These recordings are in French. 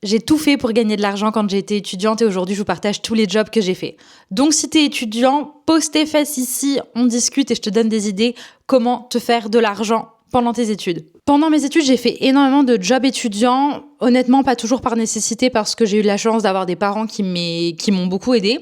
J'ai tout fait pour gagner de l'argent quand j'ai été étudiante et aujourd'hui, je vous partage tous les jobs que j'ai fait. Donc, si t'es étudiant, pose tes fesses ici, on discute et je te donne des idées comment te faire de l'argent pendant tes études. Pendant mes études, j'ai fait énormément de jobs étudiants. Honnêtement, pas toujours par nécessité parce que j'ai eu la chance d'avoir des parents qui m'ont beaucoup aidée.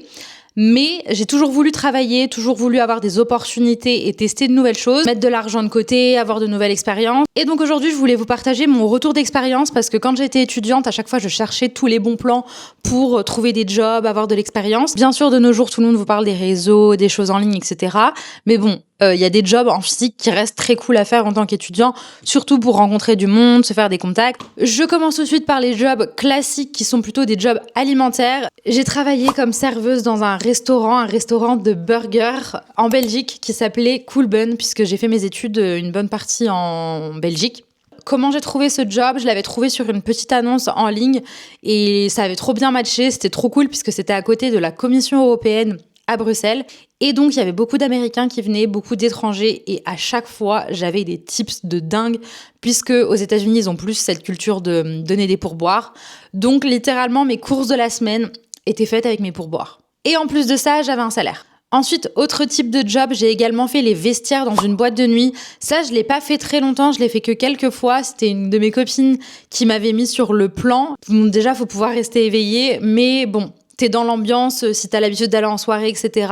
Mais j'ai toujours voulu travailler, toujours voulu avoir des opportunités et tester de nouvelles choses, mettre de l'argent de côté, avoir de nouvelles expériences. Et donc aujourd'hui, je voulais vous partager mon retour d'expérience parce que quand j'étais étudiante, à chaque fois, je cherchais tous les bons plans pour trouver des jobs, avoir de l'expérience. Bien sûr, de nos jours, tout le monde vous parle des réseaux, des choses en ligne, etc. Mais bon, il y a des jobs en physique qui restent très cool à faire en tant qu'étudiant, surtout pour rencontrer du monde, se faire des contacts. Je commence tout de suite par les jobs classiques qui sont plutôt des jobs alimentaires. J'ai travaillé comme serveuse dans un restaurant de burgers en Belgique qui s'appelait Cool Bun puisque j'ai fait mes études une bonne partie en Belgique. Comment j'ai trouvé ce job? Je l'avais trouvé sur une petite annonce en ligne et ça avait trop bien matché, c'était trop cool puisque c'était à côté de la Commission européenne à Bruxelles. Et donc, il y avait beaucoup d'Américains qui venaient, beaucoup d'étrangers. Et à chaque fois, j'avais des tips de dingue, puisque aux États-Unis, ils ont plus cette culture de donner des pourboires. Donc, littéralement, mes courses de la semaine étaient faites avec mes pourboires. Et en plus de ça, j'avais un salaire. Ensuite, autre type de job, j'ai également fait les vestiaires dans une boîte de nuit. Ça, je l'ai pas fait très longtemps, je l'ai fait que quelques fois. C'était une de mes copines qui m'avait mis sur le plan. Bon, déjà, faut pouvoir rester éveillé, mais bon, t'es dans l'ambiance, si t'as l'habitude d'aller en soirée, etc.,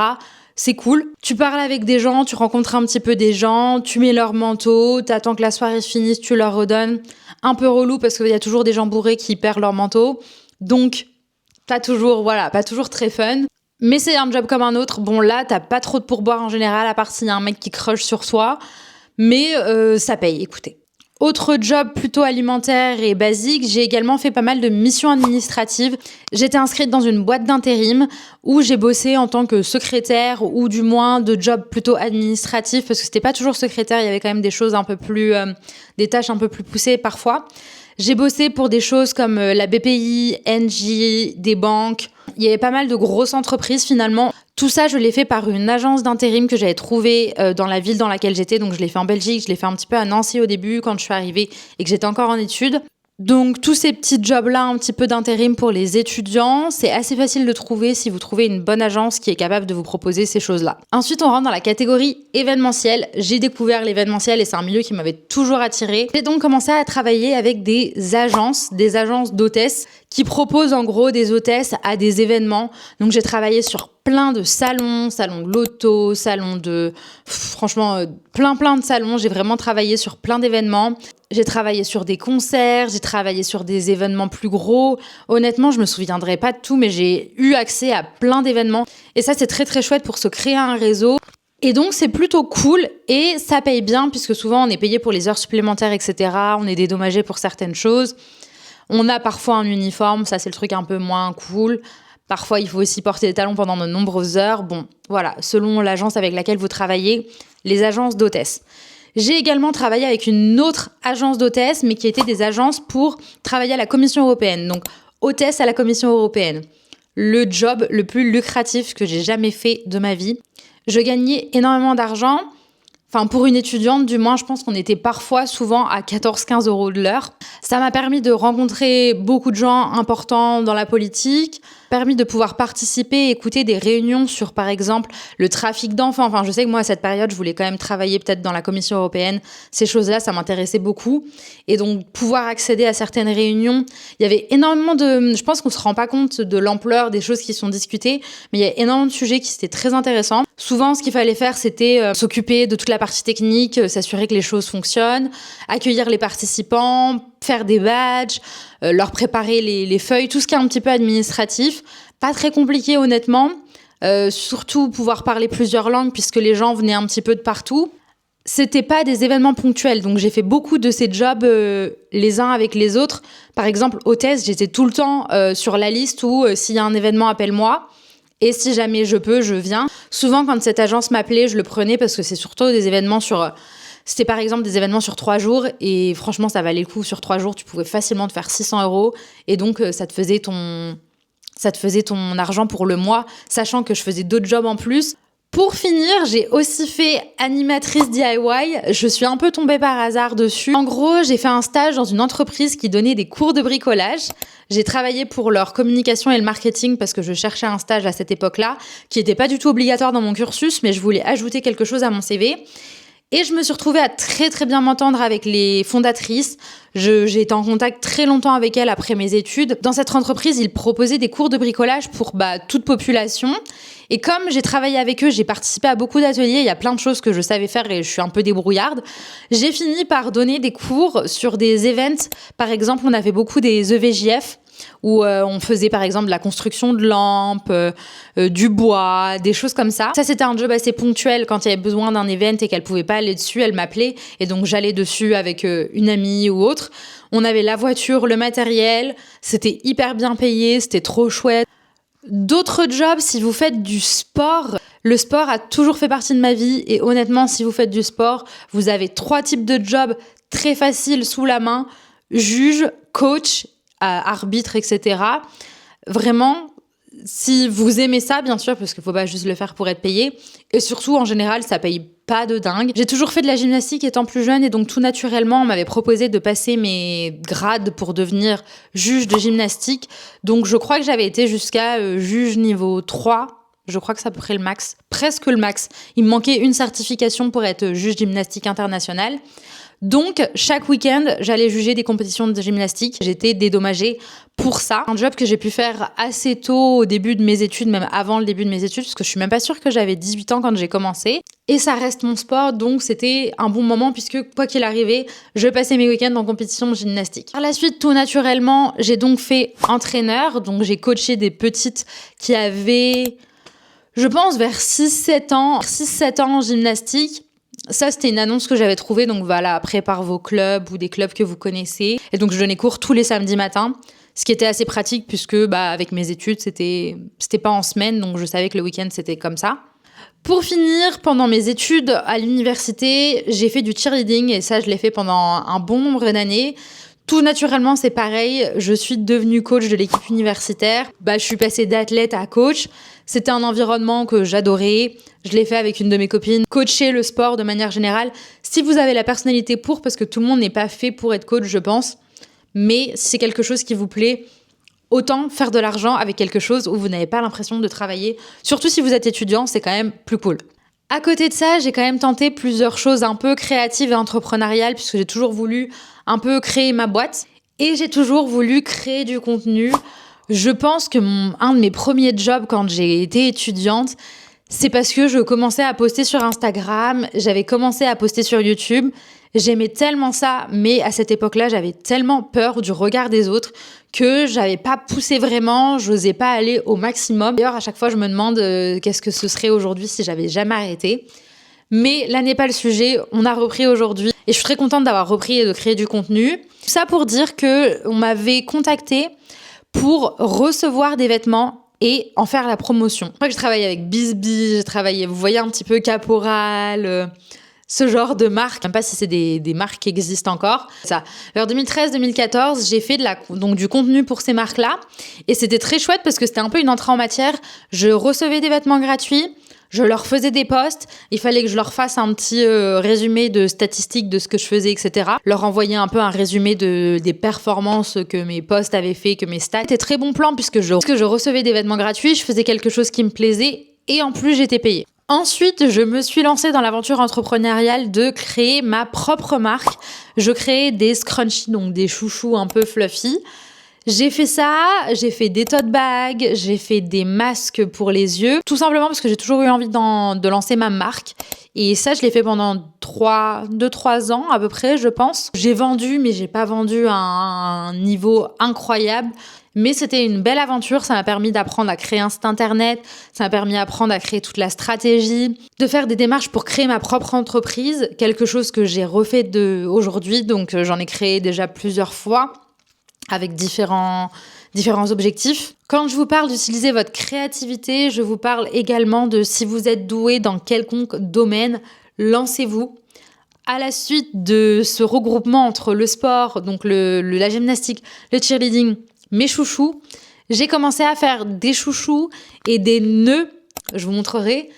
c'est cool. Tu parles avec des gens, tu rencontres un petit peu des gens, tu mets leur manteau, t'attends que la soirée se finisse, tu leur redonnes. Un peu relou parce qu'il y a toujours des gens bourrés qui perdent leur manteau. Donc, pas toujours très fun. Mais c'est un job comme un autre. Bon, là, t'as pas trop de pourboire en général, à part s'il y a un mec qui crush sur soi. Mais ça paye, écoutez. Autre job plutôt alimentaire et basique, j'ai également fait pas mal de missions administratives. J'étais inscrite dans une boîte d'intérim où j'ai bossé en tant que secrétaire ou du moins de job plutôt administratif parce que c'était pas toujours secrétaire, il y avait quand même des choses un peu plus, des tâches un peu plus poussées parfois. J'ai bossé pour des choses comme la BPI, Engie, des banques. Il y avait pas mal de grosses entreprises finalement. Tout ça, je l'ai fait par une agence d'intérim que j'avais trouvée dans la ville dans laquelle j'étais. Donc, je l'ai fait en Belgique, je l'ai fait un petit peu à Nancy au début quand je suis arrivée et que j'étais encore en études. Donc, tous ces petits jobs-là, un petit peu d'intérim pour les étudiants, c'est assez facile de trouver si vous trouvez une bonne agence qui est capable de vous proposer ces choses-là. Ensuite, on rentre dans la catégorie événementiel. J'ai découvert l'événementiel et c'est un milieu qui m'avait toujours attirée. J'ai donc commencé à travailler avec des agences d'hôtesses qui proposent en gros des hôtesses à des événements. Donc, j'ai travaillé sur plein de salons de l'auto, franchement, plein de salons. J'ai vraiment travaillé sur plein d'événements. J'ai travaillé sur des concerts, j'ai travaillé sur des événements plus gros. Honnêtement, je me souviendrai pas de tout, mais j'ai eu accès à plein d'événements. Et ça, c'est très très chouette pour se créer un réseau. Et donc, c'est plutôt cool et ça paye bien puisque souvent, on est payé pour les heures supplémentaires, etc. On est dédommagé pour certaines choses. On a parfois un uniforme, ça c'est le truc un peu moins cool. Parfois, il faut aussi porter des talons pendant de nombreuses heures. Bon, voilà, selon l'agence avec laquelle vous travaillez, les agences d'hôtesses. J'ai également travaillé avec une autre agence d'hôtesse, mais qui était des agences pour travailler à la Commission européenne. Donc, hôtesse à la Commission européenne. Le job le plus lucratif que j'ai jamais fait de ma vie. Je gagnais énormément d'argent. Enfin, pour une étudiante, du moins, je pense qu'on était souvent à 14-15 euros de l'heure. Ça m'a permis de rencontrer beaucoup de gens importants dans la politique, permis de pouvoir participer et écouter des réunions sur, par exemple, le trafic d'enfants. Enfin, je sais que moi, à cette période, je voulais quand même travailler peut-être dans la Commission européenne. Ces choses-là, ça m'intéressait beaucoup. Et donc, pouvoir accéder à certaines réunions, il y avait énormément de... Je pense qu'on se rend pas compte de l'ampleur des choses qui sont discutées, mais il y a énormément de sujets qui étaient très intéressants. Souvent, ce qu'il fallait faire, c'était s'occuper de toute la partie technique, s'assurer que les choses fonctionnent, accueillir les participants, faire des badges, leur préparer les feuilles, tout ce qui est un petit peu administratif. Pas très compliqué, honnêtement. Surtout pouvoir parler plusieurs langues puisque les gens venaient un petit peu de partout. C'était pas des événements ponctuels, donc j'ai fait beaucoup de ces jobs les uns avec les autres. Par exemple, hôtesse, j'étais tout le temps sur la liste où s'il y a un événement, appelle-moi. Et si jamais je peux, je viens. Souvent, quand cette agence m'appelait, je le prenais parce que c'est surtout des événements C'était par exemple des événements sur 3 jours et franchement, ça valait le coup. Sur 3 jours, tu pouvais facilement te faire 600 euros et donc ça te faisait ton argent pour le mois, sachant que je faisais d'autres jobs en plus. Pour finir, j'ai aussi fait animatrice DIY. Je suis un peu tombée par hasard dessus. En gros, j'ai fait un stage dans une entreprise qui donnait des cours de bricolage. J'ai travaillé pour leur communication et le marketing parce que je cherchais un stage à cette époque-là, qui n'était pas du tout obligatoire dans mon cursus, mais je voulais ajouter quelque chose à mon CV. Et je me suis retrouvée à très très bien m'entendre avec les fondatrices. J'ai été en contact très longtemps avec elles après mes études. Dans cette entreprise, ils proposaient des cours de bricolage pour toute population. Et comme j'ai travaillé avec eux, j'ai participé à beaucoup d'ateliers. Il y a plein de choses que je savais faire et je suis un peu débrouillarde. J'ai fini par donner des cours sur des events. Par exemple, on avait beaucoup des EVJF où on faisait par exemple de la construction de lampes, du bois, des choses comme ça. Ça, c'était un job assez ponctuel. Quand il y avait besoin d'un event et qu'elle pouvait pas aller dessus, elle m'appelait et donc j'allais dessus avec une amie ou autre. On avait la voiture, le matériel, c'était hyper bien payé, c'était trop chouette. D'autres jobs, si vous faites du sport, le sport a toujours fait partie de ma vie et honnêtement, si vous faites du sport, vous avez 3 types de jobs très faciles sous la main: juge, coach, arbitre, etc. Vraiment, si vous aimez ça, bien sûr, parce qu'il faut pas juste le faire pour être payé. Et surtout, en général, ça paye pas de dingue. J'ai toujours fait de la gymnastique étant plus jeune et donc tout naturellement, on m'avait proposé de passer mes grades pour devenir juge de gymnastique. Donc je crois que j'avais été jusqu'à juge niveau 3. Je crois que c'est à peu près le max. Presque le max. Il me manquait une certification pour être juge gymnastique international. Donc, chaque week-end, j'allais juger des compétitions de gymnastique. J'étais dédommagée pour ça. Un job que j'ai pu faire assez tôt au début de mes études, même avant le début de mes études, parce que je suis même pas sûre que j'avais 18 ans quand j'ai commencé. Et ça reste mon sport, donc c'était un bon moment puisque, quoi qu'il arrivait, je passais mes week-ends en compétition de gymnastique. Par la suite, tout naturellement, j'ai donc fait entraîneur. Donc, j'ai coaché des petites qui avaient, je pense, vers 6-7 ans en gymnastique. Ça, c'était une annonce que j'avais trouvée, donc voilà, prépare vos clubs ou des clubs que vous connaissez. Et donc, je donnais cours tous les samedis matins, ce qui était assez pratique puisque, avec mes études, c'était pas en semaine, donc je savais que le week-end, c'était comme ça. Pour finir, pendant mes études à l'université, j'ai fait du cheerleading et ça, je l'ai fait pendant un bon nombre d'années. Tout naturellement, c'est pareil. Je suis devenue coach de l'équipe universitaire. Je suis passée d'athlète à coach. C'était un environnement que j'adorais. Je l'ai fait avec une de mes copines. Coacher le sport de manière générale, si vous avez la personnalité pour, parce que tout le monde n'est pas fait pour être coach, je pense. Mais si c'est quelque chose qui vous plaît, autant faire de l'argent avec quelque chose où vous n'avez pas l'impression de travailler. Surtout si vous êtes étudiant, c'est quand même plus cool. À côté de ça, j'ai quand même tenté plusieurs choses un peu créatives et entrepreneuriales puisque j'ai toujours voulu un peu créer ma boîte et j'ai toujours voulu créer du contenu. Je pense que un de mes premiers jobs quand j'ai été étudiante, c'est parce que je commençais à poster sur Instagram, j'avais commencé à poster sur YouTube. J'aimais tellement ça, mais à cette époque-là, j'avais tellement peur du regard des autres que j'avais pas poussé vraiment, j'osais pas aller au maximum. D'ailleurs, à chaque fois, je me demande qu'est-ce que ce serait aujourd'hui si j'avais jamais arrêté. Mais là n'est pas le sujet, on a repris aujourd'hui et je suis très contente d'avoir repris et de créer du contenu. Tout ça pour dire que on m'avait contacté pour recevoir des vêtements et en faire la promotion. Je crois que je travaille avec Bisbee, j'ai travaillé, vous voyez un petit peu Caporal, ce genre de marque, même pas si c'est des marques qui existent encore. Ça. Vers 2013-2014, j'ai fait donc du contenu pour ces marques-là et c'était très chouette parce que c'était un peu une entrée en matière. Je recevais des vêtements gratuits, je leur faisais des posts, il fallait que je leur fasse un petit résumé de statistiques de ce que je faisais, etc. Leur envoyer un peu un résumé des performances que mes posts avaient fait, que mes stats. C'était très bon plan puisque je recevais des vêtements gratuits, je faisais quelque chose qui me plaisait et en plus j'étais payée. Ensuite, je me suis lancée dans l'aventure entrepreneuriale de créer ma propre marque. Je créais des scrunchies, donc des chouchous un peu fluffy. J'ai fait ça, j'ai fait des tote bags, j'ai fait des masques pour les yeux, tout simplement parce que j'ai toujours eu envie de lancer ma marque. Et ça, je l'ai fait pendant 2-3 ans à peu près, je pense. J'ai vendu, mais j'ai pas vendu à un niveau incroyable. Mais c'était une belle aventure, ça m'a permis d'apprendre à créer un site internet, ça m'a permis d'apprendre à créer toute la stratégie, de faire des démarches pour créer ma propre entreprise, quelque chose que j'ai refait aujourd'hui, donc j'en ai créé déjà plusieurs fois avec différents objectifs. Quand je vous parle d'utiliser votre créativité, je vous parle également de si vous êtes doué dans quelconque domaine, lancez-vous. À la suite de ce regroupement entre le sport, donc la gymnastique, le cheerleading, mes chouchous, j'ai commencé à faire des chouchous et des nœuds, je vous montrerai,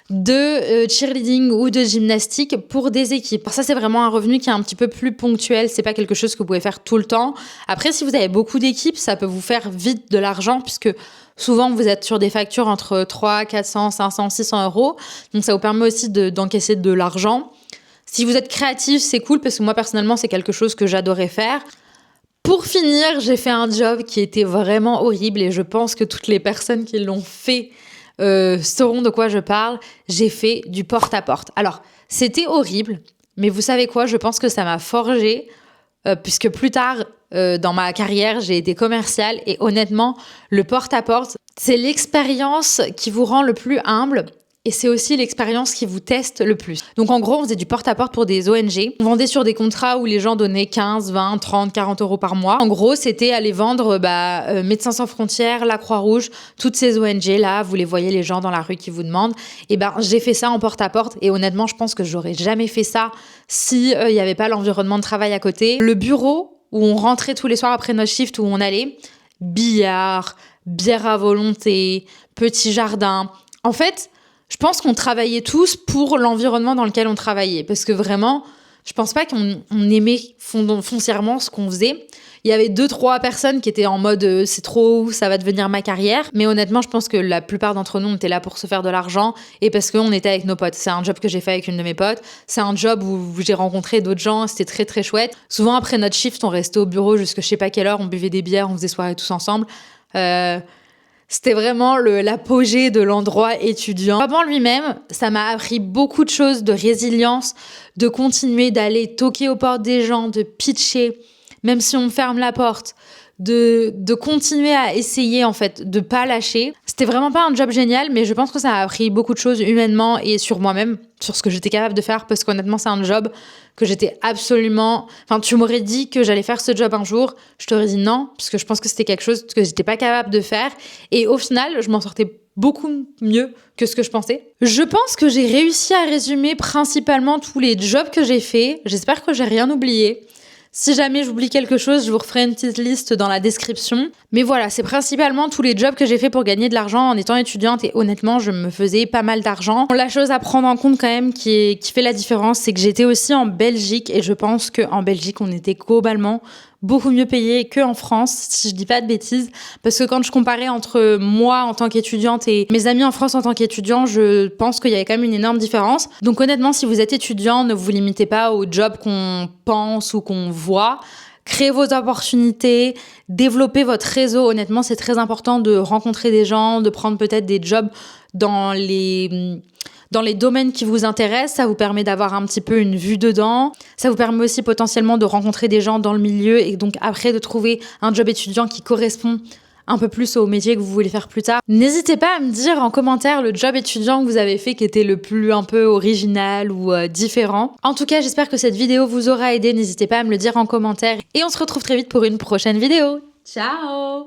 de cheerleading ou de gymnastique pour des équipes. Alors ça, c'est vraiment un revenu qui est un petit peu plus ponctuel. C'est pas quelque chose que vous pouvez faire tout le temps. Après, si vous avez beaucoup d'équipes, ça peut vous faire vite de l'argent puisque souvent, vous êtes sur des factures entre 300, 400, 500, 600 euros. Donc, ça vous permet aussi d'encaisser de l'argent. Si vous êtes créatif, c'est cool parce que moi, personnellement, c'est quelque chose que j'adorais faire. Pour finir, j'ai fait un job qui était vraiment horrible et je pense que toutes les personnes qui l'ont fait sauront de quoi je parle. J'ai fait du porte-à-porte. Alors, c'était horrible, mais vous savez quoi? Je pense que ça m'a forgé puisque plus tard, dans ma carrière, j'ai été commerciale et honnêtement, le porte-à-porte, c'est l'expérience qui vous rend le plus humble. Et c'est aussi l'expérience qui vous teste le plus. Donc en gros, on faisait du porte-à-porte pour des ONG. On vendait sur des contrats où les gens donnaient 15, 20, 30, 40 euros par mois. En gros, c'était aller vendre Médecins sans frontières, la Croix-Rouge, toutes ces ONG-là. Vous les voyez, les gens dans la rue qui vous demandent. Et j'ai fait ça en porte-à-porte. Et honnêtement, je pense que j'aurais jamais fait ça si il y avait pas l'environnement de travail à côté. Le bureau où on rentrait tous les soirs après notre shift, où on allait, billard, bière à volonté, petit jardin. En fait, je pense qu'on travaillait tous pour l'environnement dans lequel on travaillait. Parce que vraiment, je pense pas qu'on aimait foncièrement ce qu'on faisait. Il y avait 2-3 personnes qui étaient en mode c'est trop, ça va devenir ma carrière. Mais honnêtement, je pense que la plupart d'entre nous, on était là pour se faire de l'argent et parce qu'on était avec nos potes. C'est un job que j'ai fait avec une de mes potes. C'est un job où j'ai rencontré d'autres gens. C'était très, très chouette. Souvent, après notre shift, on restait au bureau jusqu'à je sais pas quelle heure. On buvait des bières, on faisait soirée tous ensemble. C'était vraiment l'apogée de l'endroit étudiant. Le job en lui-même, ça m'a appris beaucoup de choses, de résilience, de continuer d'aller toquer aux portes des gens, de pitcher, même si on me ferme la porte, de continuer à essayer en fait, de pas lâcher. C'était vraiment pas un job génial, mais je pense que ça a appris beaucoup de choses humainement et sur moi-même, sur ce que j'étais capable de faire, parce qu'honnêtement, c'est un job que j'étais absolument... Enfin, tu m'aurais dit que j'allais faire ce job un jour, je t'aurais dit non, parce que je pense que c'était quelque chose que j'étais pas capable de faire. Et au final, je m'en sortais beaucoup mieux que ce que je pensais. Je pense que j'ai réussi à résumer principalement tous les jobs que j'ai faits. J'espère que j'ai rien oublié. Si jamais j'oublie quelque chose, je vous referai une petite liste dans la description. Mais voilà, c'est principalement tous les jobs que j'ai fait pour gagner de l'argent en étant étudiante et honnêtement, je me faisais pas mal d'argent. La chose à prendre en compte quand même qui fait la différence, c'est que j'étais aussi en Belgique et je pense qu'en Belgique, on était globalement beaucoup mieux payé qu'en France, si je dis pas de bêtises. Parce que quand je comparais entre moi en tant qu'étudiante et mes amis en France en tant qu'étudiants, je pense qu'il y avait quand même une énorme différence. Donc honnêtement, si vous êtes étudiant, ne vous limitez pas au job qu'on pense ou qu'on voit. Créez vos opportunités, développez votre réseau. Honnêtement, c'est très important de rencontrer des gens, de prendre peut-être des jobs dans les domaines qui vous intéressent. Ça vous permet d'avoir un petit peu une vue dedans. Ça vous permet aussi potentiellement de rencontrer des gens dans le milieu et donc après de trouver un job étudiant qui correspond un peu plus au métier que vous voulez faire plus tard. N'hésitez pas à me dire en commentaire le job étudiant que vous avez fait qui était le plus un peu original ou différent. En tout cas, j'espère que cette vidéo vous aura aidé. N'hésitez pas à me le dire en commentaire et on se retrouve très vite pour une prochaine vidéo. Ciao!